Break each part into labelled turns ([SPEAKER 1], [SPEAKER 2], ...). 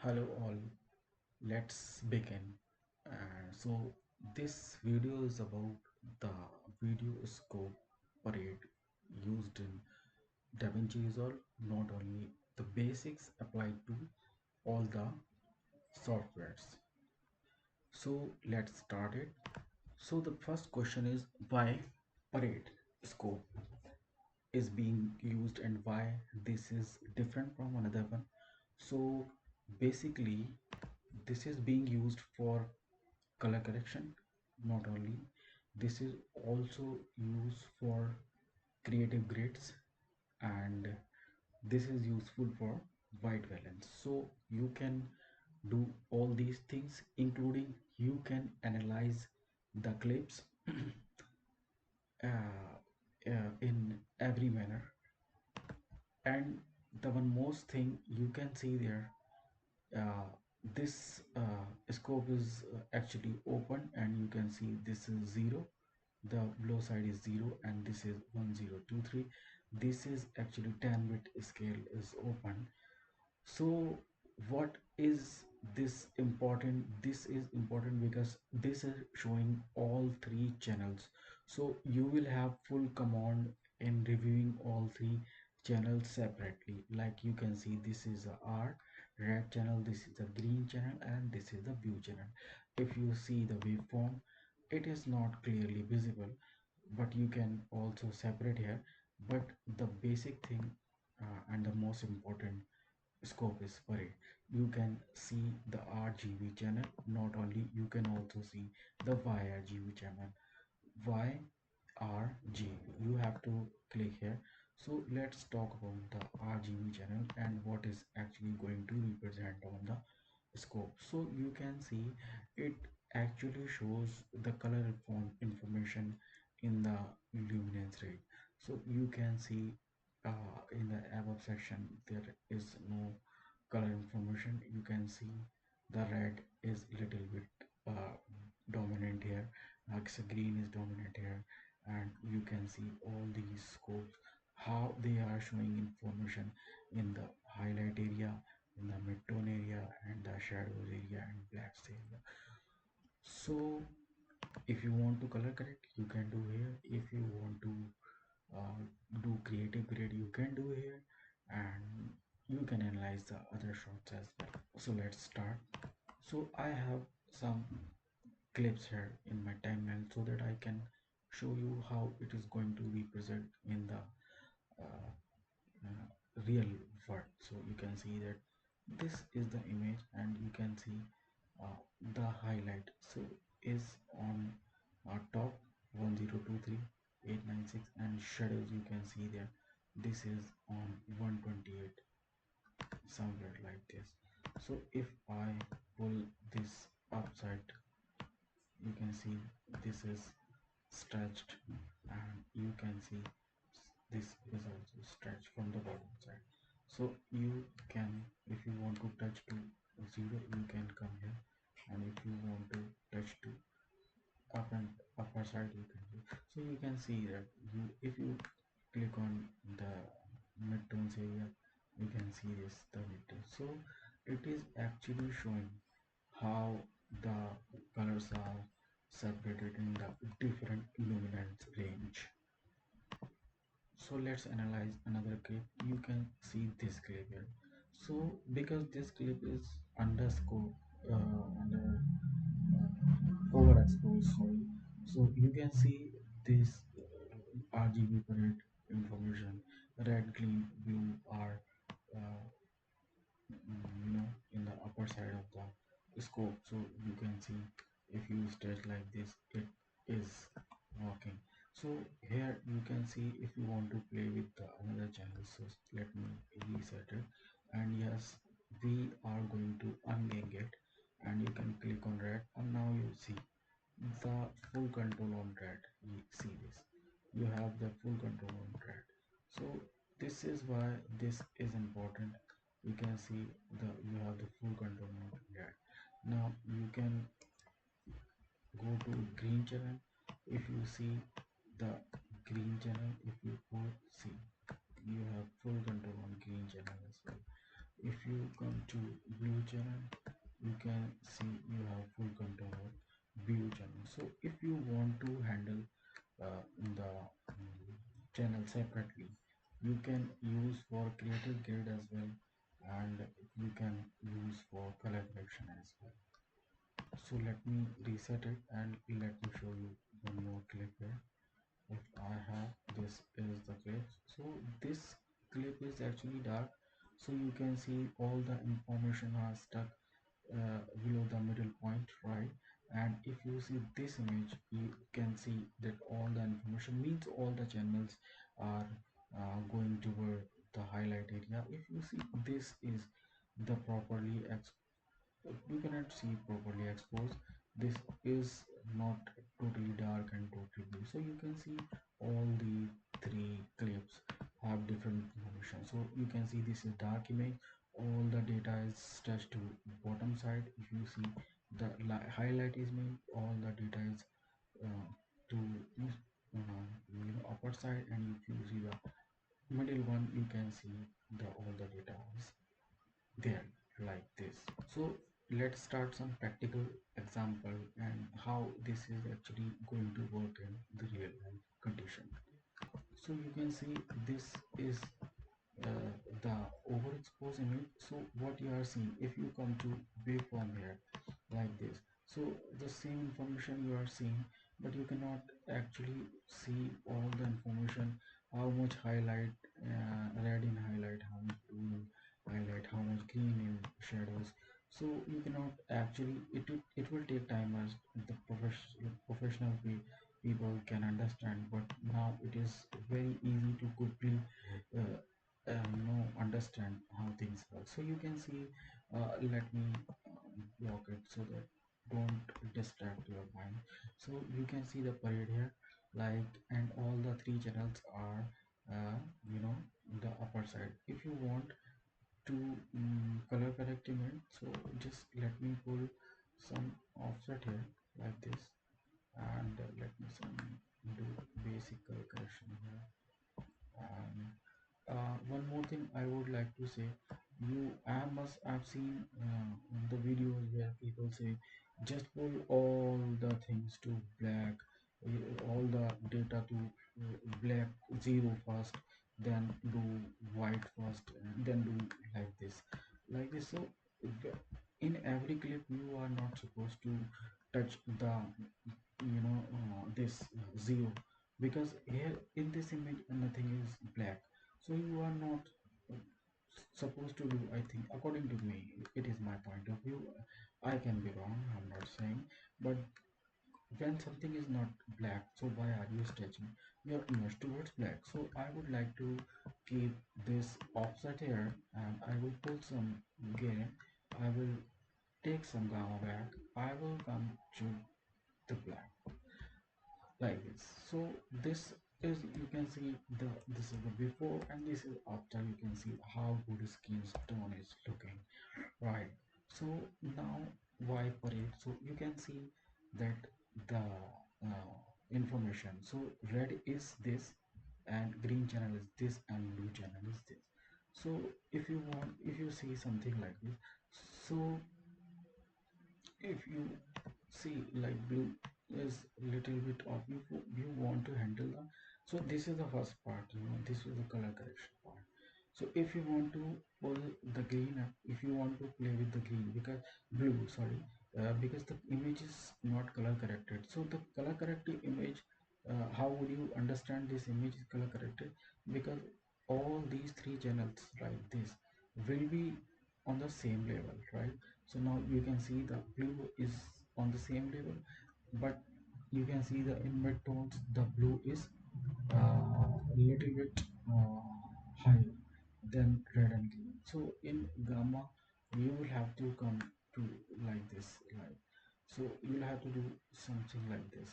[SPEAKER 1] Hello all, let's begin. So this video is about the video scope parade used in DaVinci Resolve, not only the basics applied to all the softwares. So let's start it. So the first question is why parade scope is being used and why this is different from another one. So basically this is being used for color correction. Not only this is also used for creative grades, and this is useful for white balance. So you can do all these things, including you can analyze the clips in every manner. And the one most thing you can see there, uh, this scope is actually open, and you can see this is 0, the below side is 0, and this is 1023. This is actually 10-bit scale is open. So what is this important? This is important because this is showing all three channels. So you will have full command in reviewing all three channels separately. Like you can see, this is a R red channel, this is the green channel, and this is the blue channel. If you see the waveform, it is not clearly visible, but you can also separate here. But the basic thing and the most important scope is parade. You can see the RGB channel. Not only, you can also see the YRGB channel. YRGB, you have to click here. So let's talk about the RGB channel and what is actually going to represent on the scope. So you can see it actually shows the color font information in the luminance rate. So you can see in the above section there is no color information. You can see the red is little bit dominant here, so green is dominant here, and you can see all these scopes how they are showing information in the highlight area, in the midtone area, and the shadows area, and blacks area. So if you want to color correct, you can do here. If you want to uh, do creative grade, you can do here, and you can analyze the other shots as well. So let's start. So I have some clips here in my timeline so that I can show you how it is going to be present in the uh, real world. So you can see that this is the image, and you can see the highlight so is on top 1023,896, and shadows you can see there, this is on 128, somewhere like this. So if I pull this upside, you can see this is stretched, and you can see this is also stretched from the bottom side. So you can, if you want to touch to 0, you can come here, and if you want to touch to up and upper side, you can do. So you can see that you, if you click on the midtones area, you can see this the midtone. So it is actually showing how the colors are separated in the different luminance range. So let's analyze another clip. You can see this clip here. So because this clip is underscore under overexposed, sorry, so you can see this RGB parade information, red, green, blue are uh, in the upper side of the scope. So you can see if you stretch like this, it is working. So here you can see if you want to play with the another channel. So let me reset it, and yes, we are going to ungang it, and you can click on red, and now you see the full control on red. You see this, you have the full control on red. So this is why this is important. You can see the, you have the full control on red. Now you can go to green channel. If you see the green channel, if you put, see, you have full control on green channel as well. If you come to blue channel, you can see you have full control of blue channel. So if you want to handle the channel separately, you can use for creative grid as well, and you can use for color correction as well. So let me reset it and let me show you one more clip here. If I have, this is the clip. So this clip is actually dark, so you can see all the information are stuck below the middle point, right? And if you see this image, you can see that all the information means all the channels are going toward the highlight area. If you see, this is the properly you cannot see properly exposed. This is not totally dark and totally blue, so you can see all the three clips have different information. So you can see this is dark image, all the data is stretched to bottom side. If you see the highlight is made, all the data is uh, to upper side, and if you see the middle one, you can see the all the data is there, like this. So let's start some practical example and how this is actually going to work in the real life condition. So you can see this is the overexposed image. So what you are seeing, if you come to waveform here, like this, so the same information you are seeing, but you cannot actually see all the information, how much highlight, red in highlight, how much blue in highlight, how much green in shadows. So you cannot actually, it will take time as the professional people can understand, but now it is very easy to quickly uh, know understand how things work. So you can see, let me block it so that don't distract your mind. So you can see the parade here, like, and all the three channels are uh, you know the upper side. If you want to color correct image, so just let me pull some offset here, like this, and let me some do basic color correction here. And one more thing I would like to say, I must have seen the videos where people say just pull all the things to black, all the data to black zero first, then do white first, and then do like this, like this. So in every clip you are not supposed to touch the this zero, because here in this image nothing is black, so you are not uh, supposed to do. I think, according to me, it is my point of view, I can be wrong, I'm not saying, but when something is not black, so why are you stretching your image towards black? So I would like to keep this offset here, and I will pull some gain, I will take some gamma back, I will come to the black, like this. So this is, you can see the, this is the before and this is after. You can see how good skin tone is looking, right? So now why parade? So you can see that the information, so red is this, and green channel is this, and blue channel is this. So if you want, if you see something like this, so if you see like blue is little bit of, you want to handle the, so this is the first part, this is the color correction part. So if you want to pull the green up, if you want to play with the green, because blue, sorry, because the image is not color corrected, so the color corrected image, how would you understand this image is color corrected? Because all these three channels like this will be on the same level, right? So now you can see the blue is on the same level, but you can see the in mid tones the blue is a little bit higher than red and green. So in gamma you will have to come to like this, like, so you'll have to do something like this,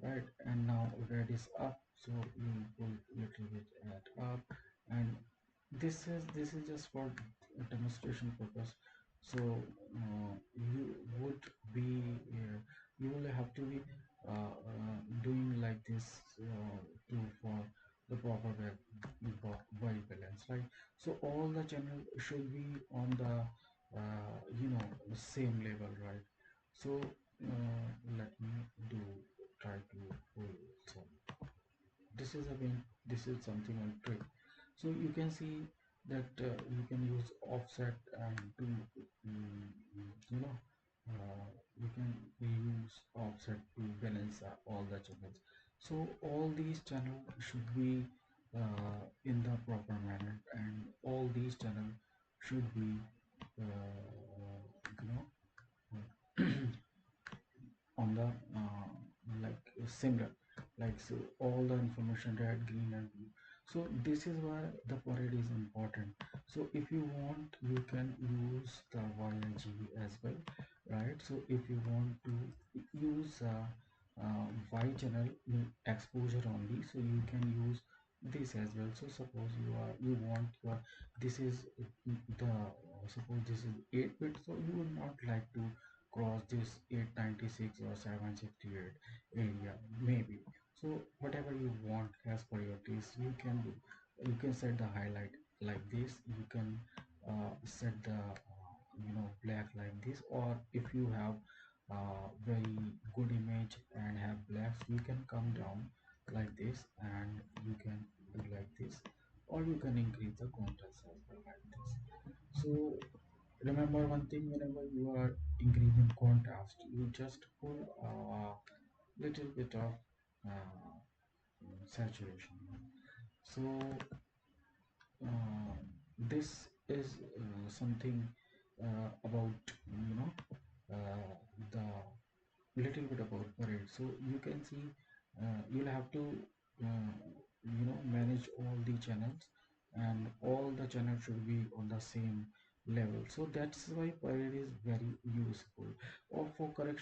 [SPEAKER 1] right? And now red is up, so you pull little bit at up, and this is just for demonstration purpose. So you would be you will have to be doing like this to for the proper white balance, right? So all the channel should be on the same level, right? So let me do try to pull some. This is again, this is something on trick. So you can see that you can use offset and to you know you can use offset to balance all the channels. So all these channels should be in the proper manner, and all these channels should be you know on the like similar, like so all the information red, green and blue. So this is why the parade is important. So if you want, you can use the YRGB as well, right? So if you want to use Y channel exposure only, so you can use this as well. So suppose you want your, this is the suppose this is 8 bit, so you would not like to cross this 896 or 768 area maybe. So whatever you want as per your taste, you can do. You can set the highlight like this, you can set the black like this, or if you have very good image and have blacks, you can come down like this and you can do like this, or you can increase the contrast as well like this. So remember one thing, whenever you are increasing contrast, you just pull a little bit of saturation. So uh, this is something about the little bit about parade. So you can see you'll have to manage all the channels, and all the channels should be on the same level. So that's why parade is very useful. Or for color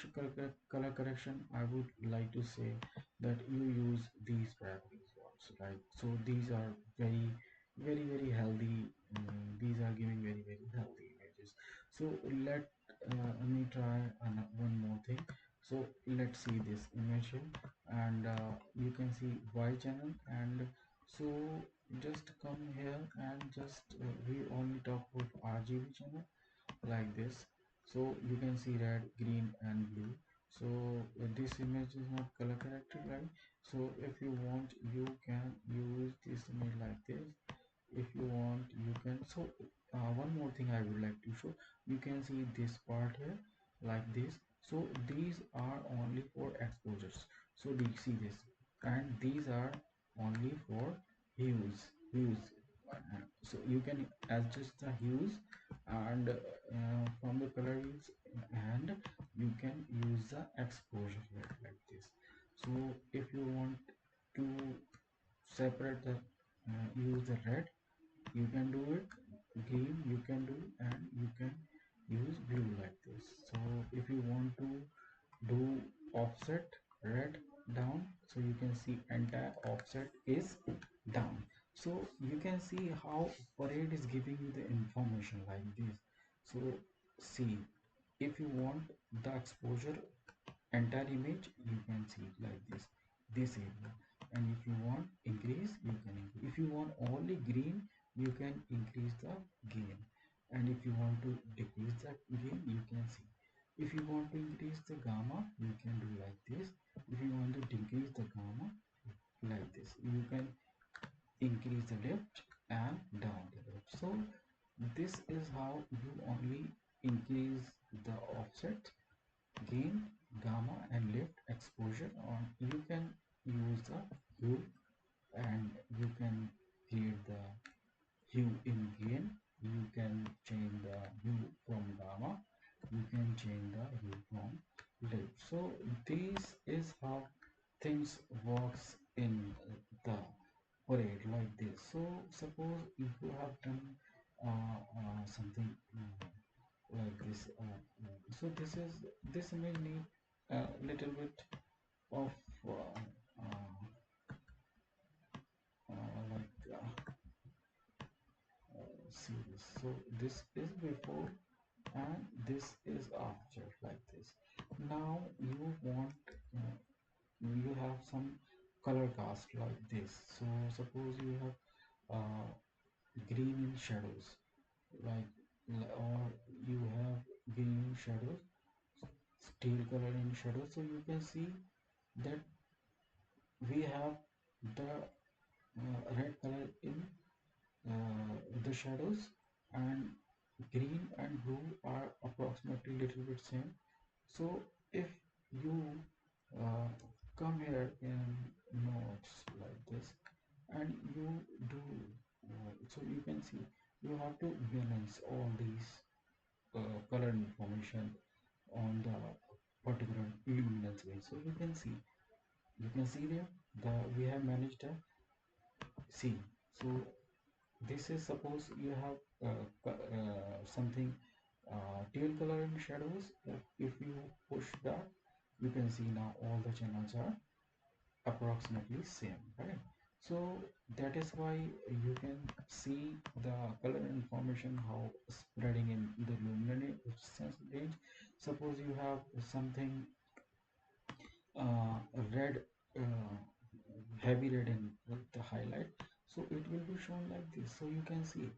[SPEAKER 1] correction, I would like to say that you use these parameters ones, right? So these are very healthy. These are giving very healthy images. So let me try one more thing. So let's see this image here, and you can see Y channel, and so just come here and just we only talk about RGB channel like this. So you can see red, green and blue. So this image is not color corrected, right? So if you want, you can use this image like this. If you want, you can. So one more thing I would like to show, you can see this part here like this. So these are only for exposures. So do you see this, and these are only for hues. So you can adjust the hues, and from the color hues, and you can use the exposure here like this. So if you want to separate the use the red, you can do it. Green you can do, and you can use blue like this. So if you want to do offset red down, so you can see entire offset is down. So you can see how parade is giving you the information like this. So see, if you want the exposure entire image, you can see like this area, and if you want increase, you can increase. If you want only green, you can increase the gain, and if you want to decrease the gain, you can see. If you want to increase the gamma, you can do like this. If you want to decrease the gamma, like this, you can increase the left and down the left. So this is how you only increase the offset, gain, gamma and lift exposure on. You can use the hue, and you can create the hue in gain. You can change the hue from gamma, you can change the hue from lift. So this is how things works in the parade like this. So suppose if you have done something like this, so this image need a little bit of like see this. So this is before and this is after like this. Now you want you have some color cast like this. So suppose you have green in shadows, like or you have green shadows, steel color in shadow. So you can see that we have the red color in the shadows, and green and blue are approximately little bit same. So if you uh, come here in nodes like this and you do so you can see you have to balance all these color information on the particular luminance range. So you can see there the we have managed a see. So this is suppose you have something teal color in shadows. If you push that, you can see now all the channels are approximately same, right? So that is why you can see the color information how spreading in the luminance range. Suppose you have something red, uh, heavy red in the highlight, so it will be shown like this. So you can see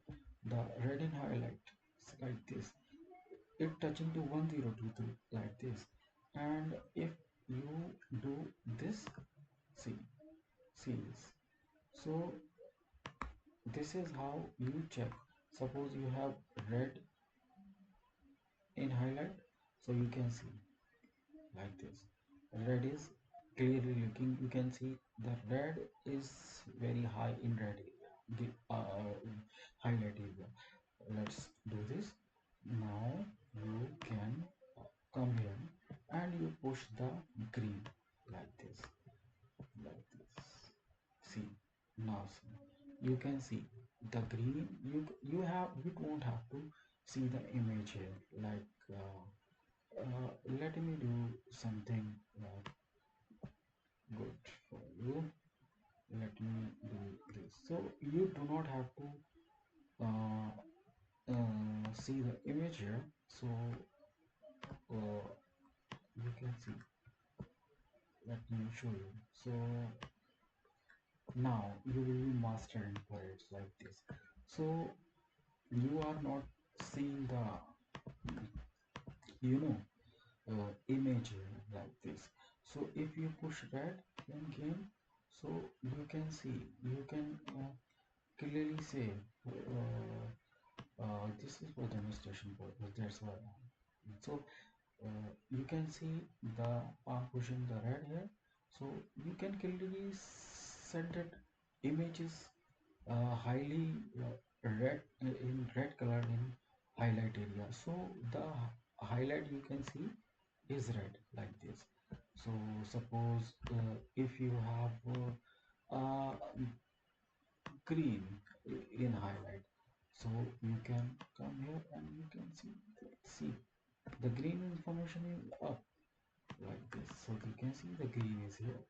[SPEAKER 1] the red in highlight like this, it touching to 1023 like this. And if you do this, see see this. So this is how you check. Suppose you have red in highlight, so you can see like this. Red is clearly looking, you can see the red is very high in red area, the highlight area. Let's do this. Now you can come here and you push the green like this, like this. See, now see, you can see the green. You don't have to see the image here, like let me do something good for you. Let me do this. So you do not have to see the image here. So uh, you can see, let me show you. So now you will be mastering for it like this. So you are not seeing the you know image like this. So if you push red in game, so you can see, you can clearly say this is for demonstration purpose, that's why. So you can see the pushing the red here. So you can clearly set that images highly red in red color in highlight area. So the highlight you can see is red like this. So suppose if you have green in highlight, so you can come here and you can see the green information is up like this. So you can see the green is here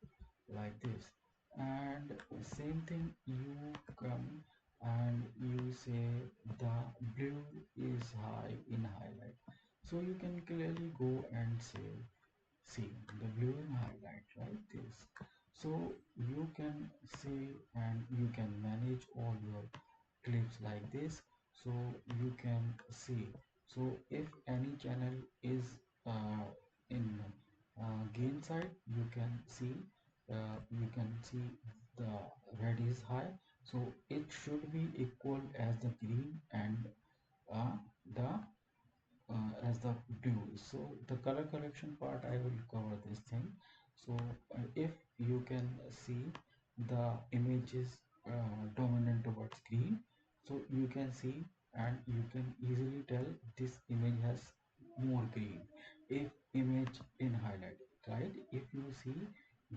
[SPEAKER 1] like this. And same thing, you come and you say the blue is high in highlight. So you can clearly go and say, see the blue in highlight like this. So you can see and you can manage all your clips like this. So you can see, so if any channel is in gain side, you can see the red is high, so it should be equal as the green and the as the blue. So the color correction part I will cover this thing. So if you can see the image is dominant towards green, so you can see and you can easily tell this image has more green. If image in highlight, right, if you see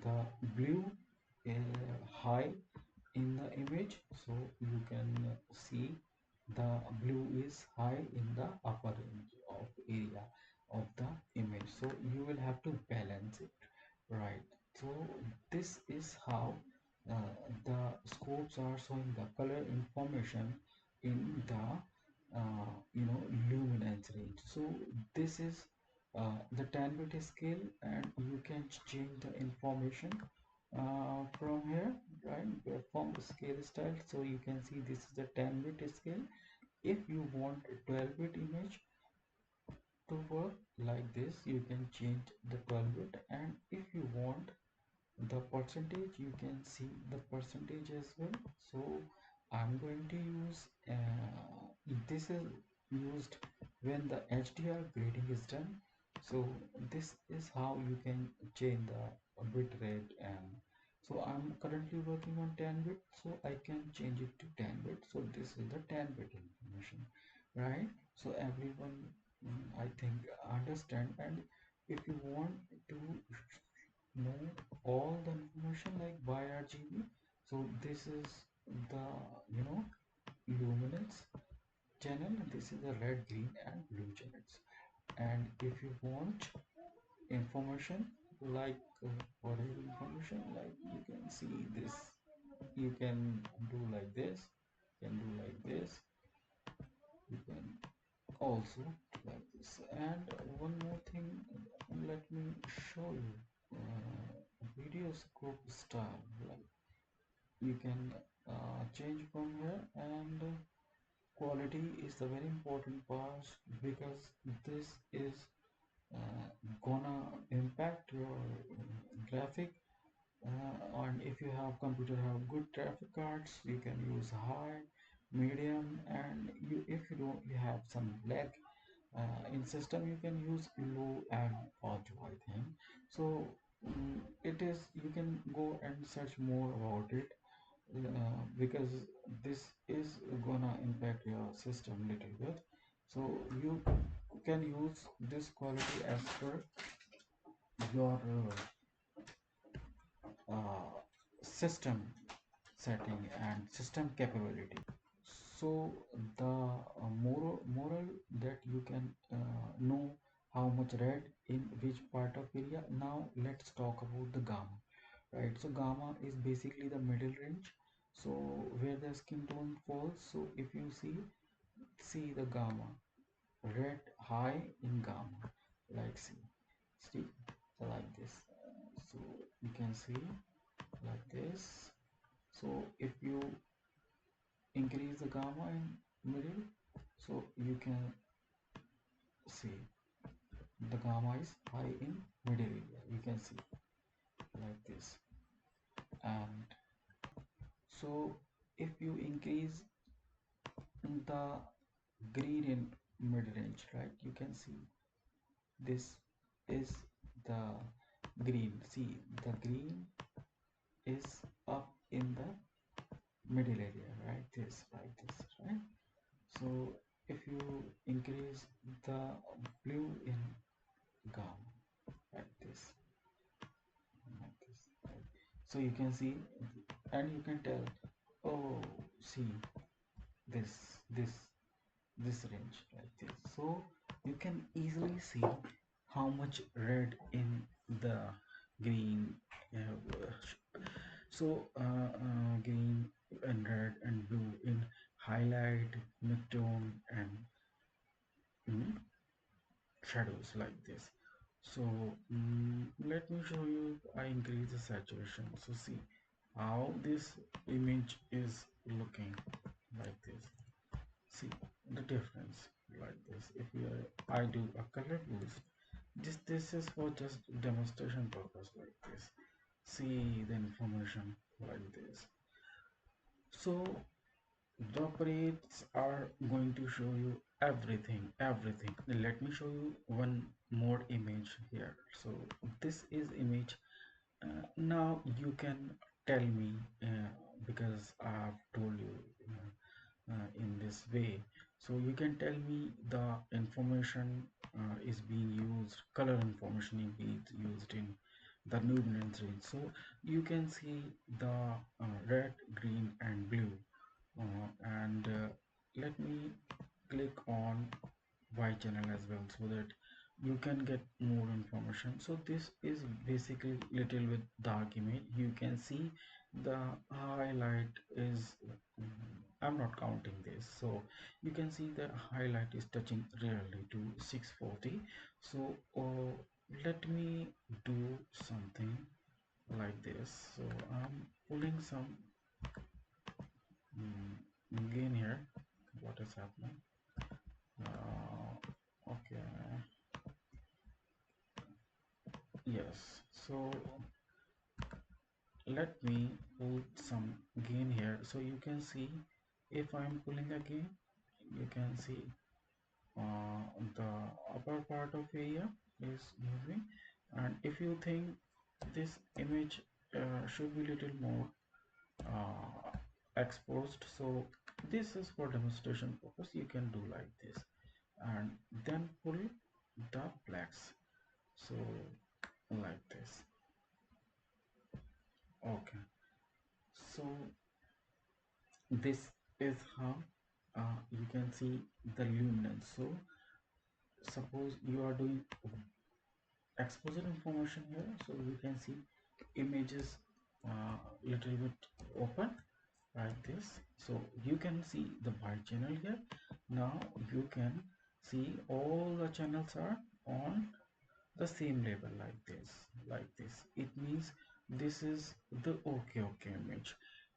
[SPEAKER 1] the blue high in the image, so you can see the blue is high in the upper range of area of the image. So you will have to balance it, right? So this is how the scopes are showing the color information in the luminance range. So this is the 10-bit scale, and you can change the information from here, right, from scale style. So you can see this is the 10-bit scale, If you want 12-bit image to work like this, you can change the 12-bit, and if you want the percentage, you can see the percentage as well. So I'm going to use this is used when the HDR grading is done. So this is how you can change the bit rate. And so I'm currently working on 10 bit, so I can change it to 10 bit. So this is the 10 bit information, right? So everyone, I think, understand. And if you want to know all the information like by RGB, so this is the, you know, luminance channel, this is the red, green and blue channels. And if you want information like whatever information, like you can see this, you can do like this, you can do like this, you can also like this. And one more thing, let me show you video scope style. Like you can change from here. And quality is the very important part, because this is gonna impact your graphic. And if you have computer have good graphic cards, you can use high, medium, and you, if you don't, you have some lag in system, you can use low and auto, I think. So it is, you can go and search more about it, because this is gonna impact your system little bit. So you can use this quality as per your system setting and system capability. So the moral that you can know how much red in which part of area. Now let's talk about the gamma, right? So gamma is basically the middle range, so where the skin tone falls. So if you see the gamma, red high in gamma, like see like this. So you can see like this. So if you increase the gamma in middle, so you can see the gamma is high in middle area, you can see like this. And so if you increase the green in mid range, right, you can see this is the green. See, the green is up in the middle area, right? This, like this, right? So if you increase the blue in gamma, like this, like this, right? So you can see, and you can tell, oh, see this, this this range like this. So you can easily see how much red in the green, green and red and blue in highlight, midtone and mm, shadows like this. So let me show you. I increase the saturation, so see how this image is looking like this. See the difference like this. If you I do a color boost, this is for just demonstration purpose like this. See the information like this. So the parades are going to show you everything. Let me show you one more image here. So this is image. Now you can tell me, because I've told you in this way, so you can tell me the information is being used, color information is being used in the luminance range. So you can see the red, green and blue, and let me click on Y channel as well, so that you can get more information. So this is basically little bit dark image. You can see the highlight is, I'm not counting this, so you can see the highlight is touching rarely to 640. So let me do something like this. So I'm pulling some gain here, what is happening. Okay, yes, so let me put some gain here, so you can see if I'm pulling a gain, you can see the upper part of area is moving. And if you think this image should be little more exposed, so this is for demonstration purpose, you can do like this and then pull the blacks, so like this. Okay, so this is how you can see the luminance. So suppose you are doing exposure information here, so you can see images little bit open like this, so you can see the white channel here. Now you can see all the channels are on the same level like this, it means this is the okay image.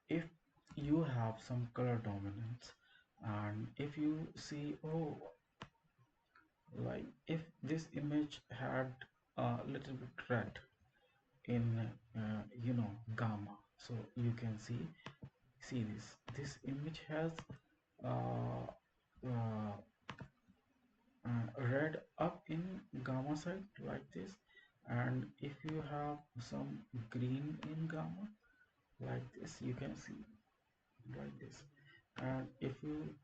[SPEAKER 1] If you have some color dominance, and if you see, oh, like if this image had a little bit red in gamma, so you can see this image has uh, uh, red up in gamma side like this. And if you have some green in gamma like this, you can see like this. And if you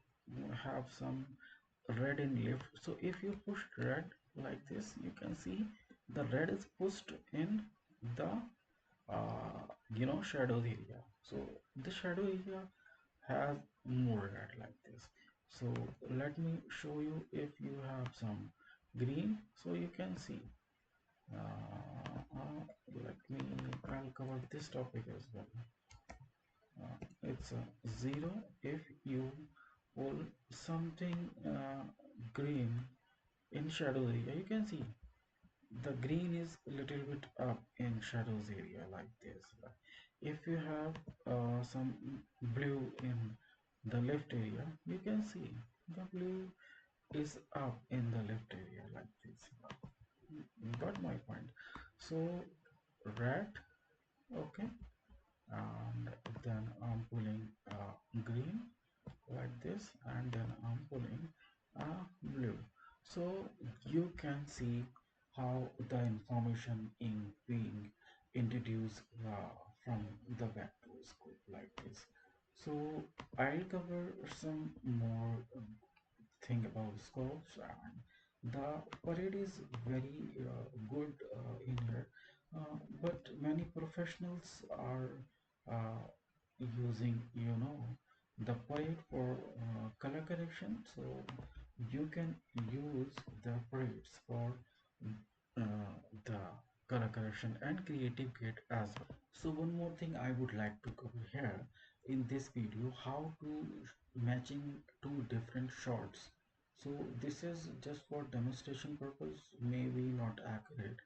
[SPEAKER 1] have some red in left, so if you push red like this, you can see the red is pushed in the shadow area, so the shadow area has more red like this. So let me show you. If you have some green, so you can see let me, I'll cover this topic as well. It's a 0 if you pull something green in shadow area, you can see the green is a little bit up in shadows area like this. If you have some blue in the left area, you can see the blue is up in the left area like this. Got my point? So red, okay, and then I'm pulling green like this, and then I'm pulling blue. So you can see how the information in being introduced from the web to scope like this. So I'll cover some more thing about scopes, and the parade is very good in here, but many professionals are uh, using the parade for color correction. So you can use the parades for the color correction and creative kit as well. So one more thing I would like to cover here in this video, how to matching two different shots. So this is just for demonstration purpose, maybe not accurate,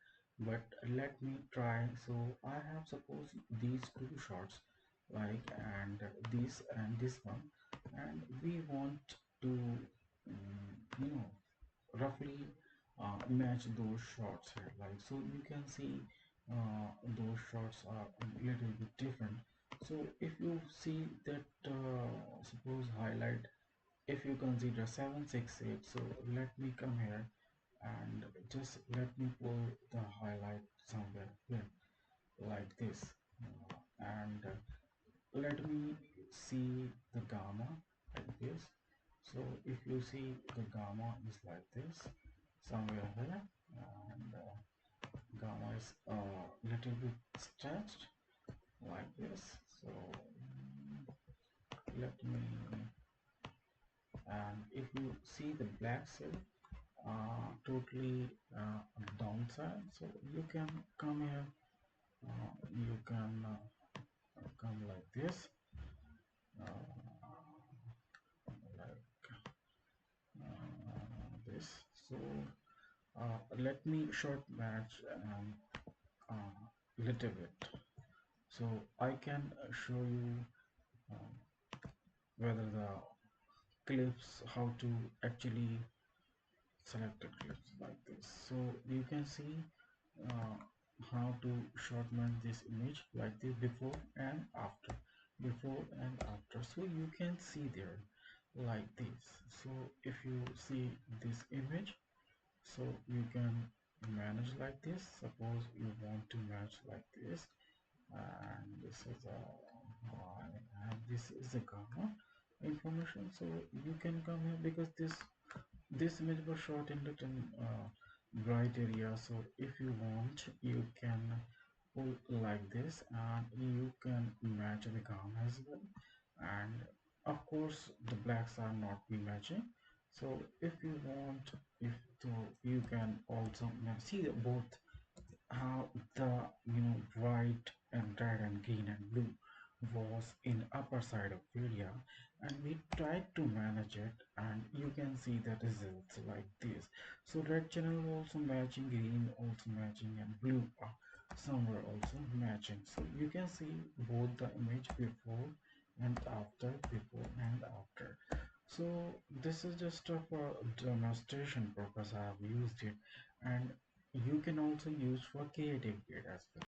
[SPEAKER 1] but let me try. So I have suppose these two shots, like, and this and this one, and we want to roughly match those shots here, like, so you can see those shots are a little bit different. So if you see that suppose highlight, if you consider 768, so let me come here and just let me pull the highlight somewhere here like this, and let me see the gamma like this. So if you see the gamma is like this somewhere here, and gamma is a little bit stretched like this. So let me, and if you see the black cell totally downside, so you can come here, you can come like this, like this. So let me short match little bit, so I can show you whether the clips, how to actually select the clips like this. So you can see uh, how to shorten this image like this, before and after, before and after. So you can see there like this. So if you see this image, so you can manage like this. Suppose you want to match like this, and this is a y, and this is a gamma information. So you can come here because this image was shot in the bright area. So if you want, you can pull like this, and you can match the gamma as well. And of course the blacks are not be matching. So if you want, if to, you can also see both how the white and red and green and blue was in upper side of area, and we tried to manage it, and you can see the results like this. So red channel also matching, green also matching, and blue somewhere also matching. So you can see both the image before and after, before and after. So this is just for demonstration purpose I have used it, and you can also use for creative grade as well.